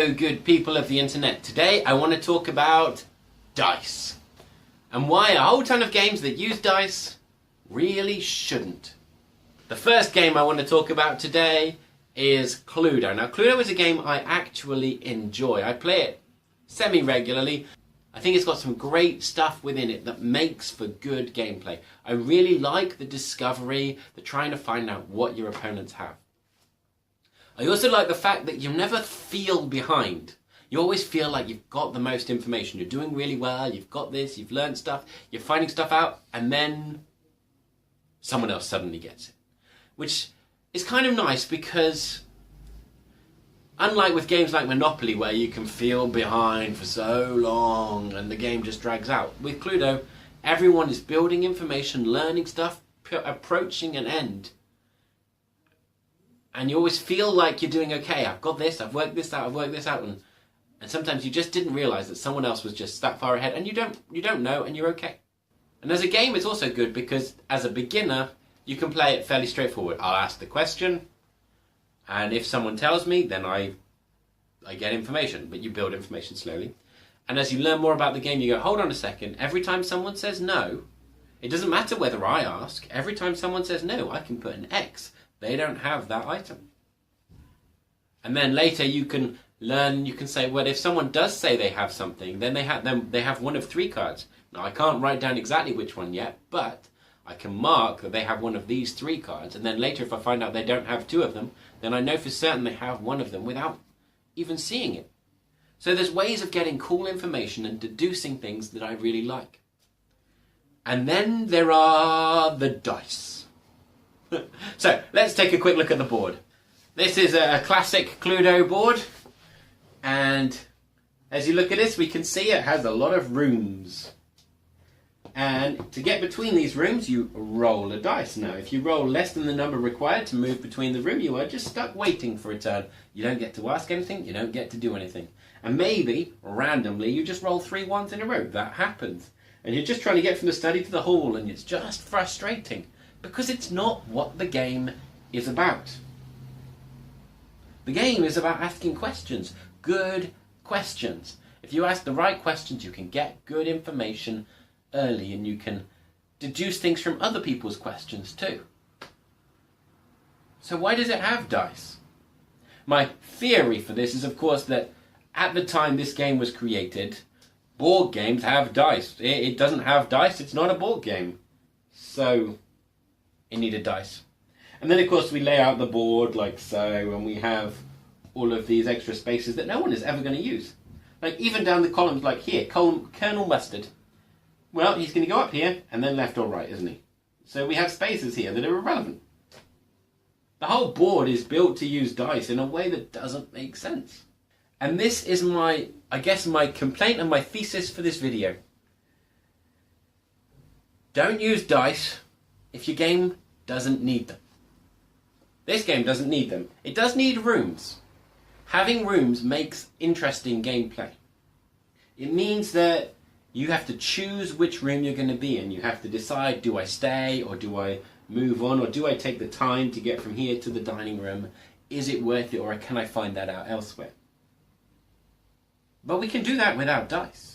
Hello, good people of the internet. Today I want to talk about dice and why a whole ton of games that use dice really shouldn't. The first game I want to talk about today is Cluedo. Now, Cluedo is a game I actually enjoy. I play it semi-regularly. I think it's got some great stuff within it that makes for good gameplay. I really like the discovery, the trying to find out what your opponents have. I also like the fact that you never feel behind. You always feel like you've got the most information. You're doing really well, you've got this, you've learned stuff, you're finding stuff out, and then someone else suddenly gets it. Which is kind of nice because, unlike with games like Monopoly where you can feel behind for so long and the game just drags out, with Cluedo, everyone is building information, learning stuff, approaching an end. And you always feel like you're doing okay. I've got this, I've worked this out, and sometimes you just didn't realise that someone else was just that far ahead, and you don't know, and you're okay. And as a game, it's also good because as a beginner, you can play it fairly straightforward. I'll ask the question, and if someone tells me, then I get information, but you build information slowly. And as you learn more about the game, you go, hold on a second, every time someone says no, it doesn't matter whether I ask, every time someone says no, I can put an X. They don't have that item. And then later you can learn, you can say, well, if someone does say they have something, then they have one of 3 cards. Now, I can't write down exactly which one yet, but I can mark that they have one of these 3 cards, and then later if I find out they don't have 2 of them, then I know for certain they have one of them without even seeing it. So there's ways of getting cool information and deducing things that I really like. And then there are the dice. So, let's take a quick look at the board. This is a classic Cluedo board, and as you look at this, we can see it has a lot of rooms. And to get between these rooms, you roll a dice. Now, if you roll less than the number required to move between the room, you are just stuck waiting for a turn. You don't get to ask anything, you don't get to do anything. And maybe, randomly, you just roll 3 ones in a row. That happens. And you're just trying to get from the study to the hall, and it's just frustrating. Because it's not what the game is about. The game is about asking questions. Good questions. If you ask the right questions, you can get good information early, and you can deduce things from other people's questions too. So why does it have dice? My theory for this is, of course, that at the time this game was created, board games have dice. It doesn't have dice, it's not a board game. So you need a dice. And then, of course, we lay out the board like so, and we have all of these extra spaces that no one is ever going to use. Like, even down the columns, like here, Colonel Mustard. Well, he's going to go up here, and then left or right, isn't he? So we have spaces here that are irrelevant. The whole board is built to use dice in a way that doesn't make sense. And this is my complaint and my thesis for this video. Don't use dice if your game doesn't need them. This game doesn't need them. It does need rooms. Having rooms makes interesting gameplay. It means that you have to choose which room you're going to be in. You have to decide, do I stay or do I move on, or do I take the time to get from here to the dining room? Is it worth it, or can I find that out elsewhere? But we can do that without dice.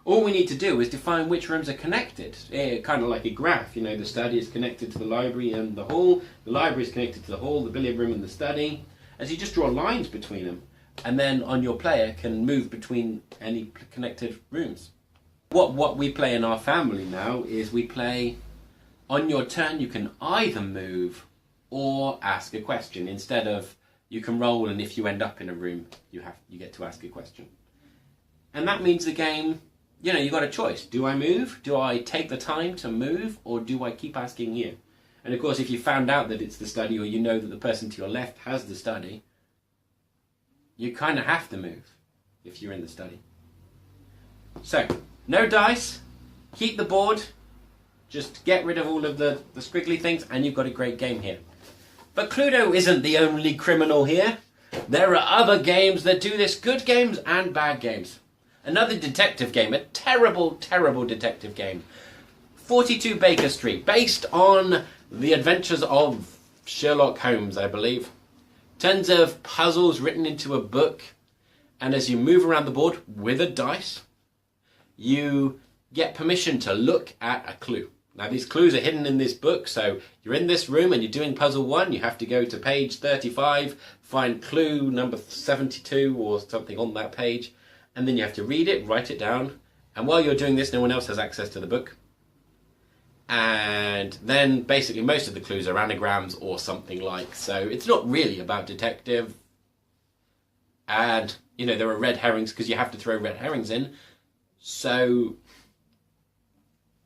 All we need to do is define which rooms are connected, kind of like a graph. You know, the study is connected to the library and the hall, the library is connected to the hall, the billiard room and the study, as you just draw lines between them, and then on your player can move between any connected rooms. What we play in our family now is we play, on your turn you can either move or ask a question, instead of you can roll, and if you end up in a room, you get to ask a question. And that means the game, you know, you've got a choice. Do I move? Do I take the time to move? Or do I keep asking you? And of course, if you found out that it's the study, or you know that the person to your left has the study, you kind of have to move if you're in the study. So, no dice, keep the board, just get rid of all of the squiggly things, and you've got a great game here. But Cluedo isn't the only criminal here. There are other games that do this, good games and bad games. Another detective game, a terrible, terrible detective game. 42 Baker Street, based on the adventures of Sherlock Holmes, I believe. Tons of puzzles written into a book, and as you move around the board with a dice, you get permission to look at a clue. Now these clues are hidden in this book, so you're in this room and you're doing puzzle 1, you have to go to page 35, find clue number 72 or something on that page, and then you have to read it, write it down, and while you're doing this no one else has access to the book. And then basically most of the clues are anagrams or something like, so it's not really about detective. And, you know, there are red herrings because you have to throw red herrings in. So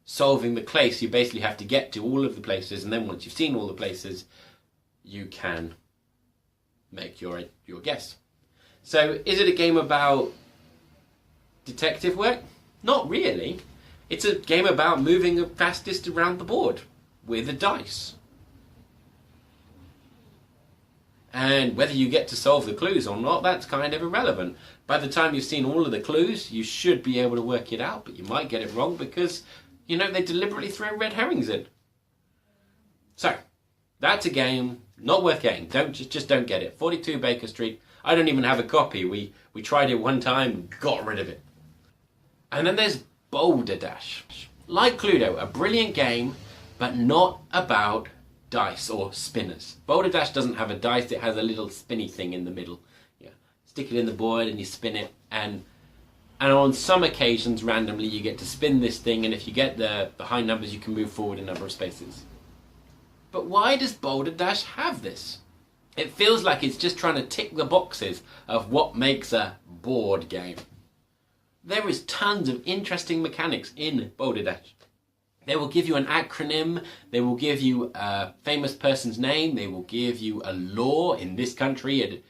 solving the case, you basically have to get to all of the places, and then once you've seen all the places, you can make your guess. So is it a game about detective work? Not really. It's a game about moving the fastest around the board with a dice. And whether you get to solve the clues or not, that's kind of irrelevant. By the time you've seen all of the clues, you should be able to work it out, but you might get it wrong because, you know, they deliberately throw red herrings in. So, that's a game not worth getting. Just don't get it. 42 Baker Street. I don't even have a copy. We tried it one time and got rid of it. And then there's Boulder Dash. Like Cluedo, a brilliant game, but not about dice or spinners. Boulder Dash doesn't have a dice, it has a little spinny thing in the middle. Yeah. Stick it in the board and you spin it, and on some occasions randomly you get to spin this thing, and if you get the high numbers you can move forward a number of spaces. But why does Boulder Dash have this? It feels like it's just trying to tick the boxes of what makes a board game. There is tons of interesting mechanics in Boulder Dash. They will give you an acronym, they will give you a famous person's name, they will give you a law. In this country,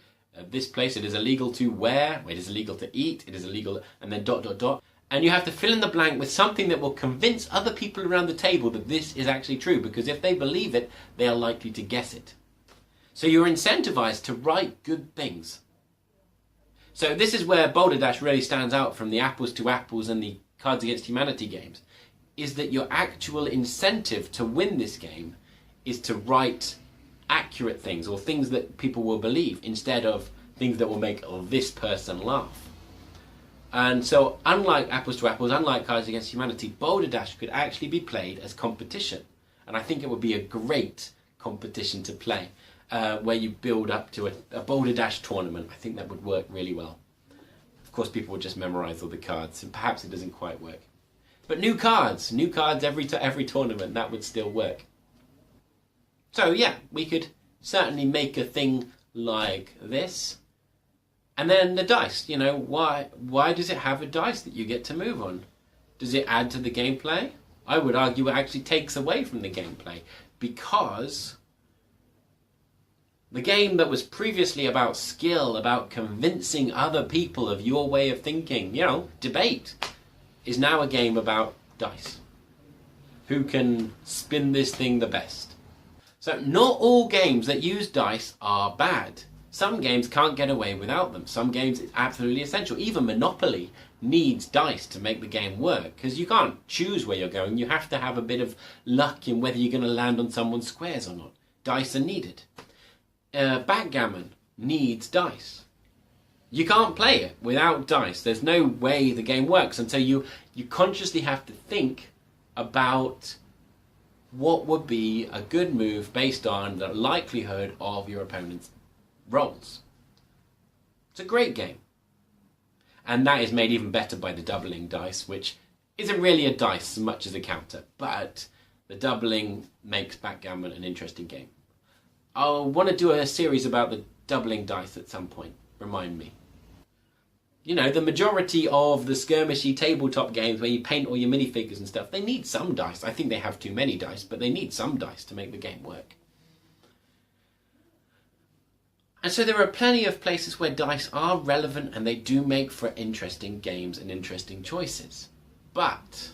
this place, it is illegal to wear, it is illegal to eat, it is illegal, and then ... And you have to fill in the blank with something that will convince other people around the table that this is actually true, because if they believe it, they are likely to guess it. So you're incentivized to write good things. So this is where Boulder Dash really stands out from the Apples to Apples and the Cards Against Humanity games, is that your actual incentive to win this game is to write accurate things, or things that people will believe, instead of things that will make this person laugh. And so unlike Apples to Apples, unlike Cards Against Humanity, Boulder Dash could actually be played as competition. And I think it would be a great competition to play. Where you build up to a Boulder Dash tournament. I think that would work really well. Of course, people would just memorize all the cards, and perhaps it doesn't quite work. But new cards every tournament, that would still work. So yeah, we could certainly make a thing like this. And then the dice, you know, why does it have a dice that you get to move on? Does it add to the gameplay? I would argue it actually takes away from the gameplay, because the game that was previously about skill, about convincing other people of your way of thinking, you know, debate, is now a game about dice. Who can spin this thing the best? So not all games that use dice are bad. Some games can't get away without them. Some games it's absolutely essential. Even Monopoly needs dice to make the game work, because you can't choose where you're going. You have to have a bit of luck in whether you're going to land on someone's squares or not. Dice are needed. Backgammon needs dice. You can't play it without dice. There's no way the game works, and so you consciously have to think about what would be a good move based on the likelihood of your opponent's rolls. It's a great game. And that is made even better by the doubling dice, which isn't really a dice so much as a counter, but the doubling makes backgammon an interesting game. I'll want to do a series about the doubling dice at some point. Remind me. You know, the majority of the skirmishy tabletop games where you paint all your minifigures and stuff, they need some dice. I think they have too many dice, but they need some dice to make the game work. And so there are plenty of places where dice are relevant, and they do make for interesting games and interesting choices. But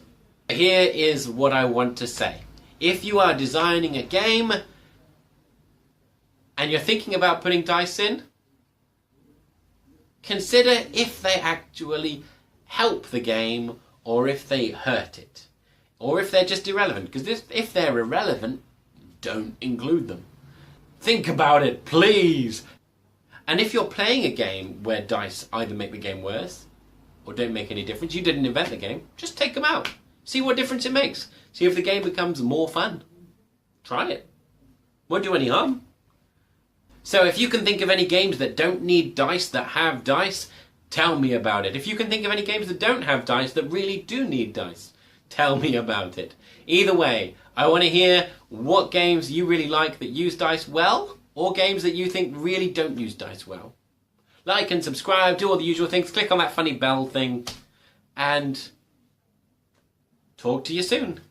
here is what I want to say. If you are designing a game and you're thinking about putting dice in, consider if they actually help the game or if they hurt it. Or if they're just irrelevant. Because if they're irrelevant, don't include them. Think about it, please. And if you're playing a game where dice either make the game worse or don't make any difference, you didn't invent the game, just take them out. See what difference it makes. See if the game becomes more fun. Try it. Won't do any harm. So if you can think of any games that don't need dice, that have dice, tell me about it. If you can think of any games that don't have dice, that really do need dice, tell me about it. Either way, I want to hear what games you really like that use dice well, or games that you think really don't use dice well. Like and subscribe, do all the usual things, click on that funny bell thing, and talk to you soon.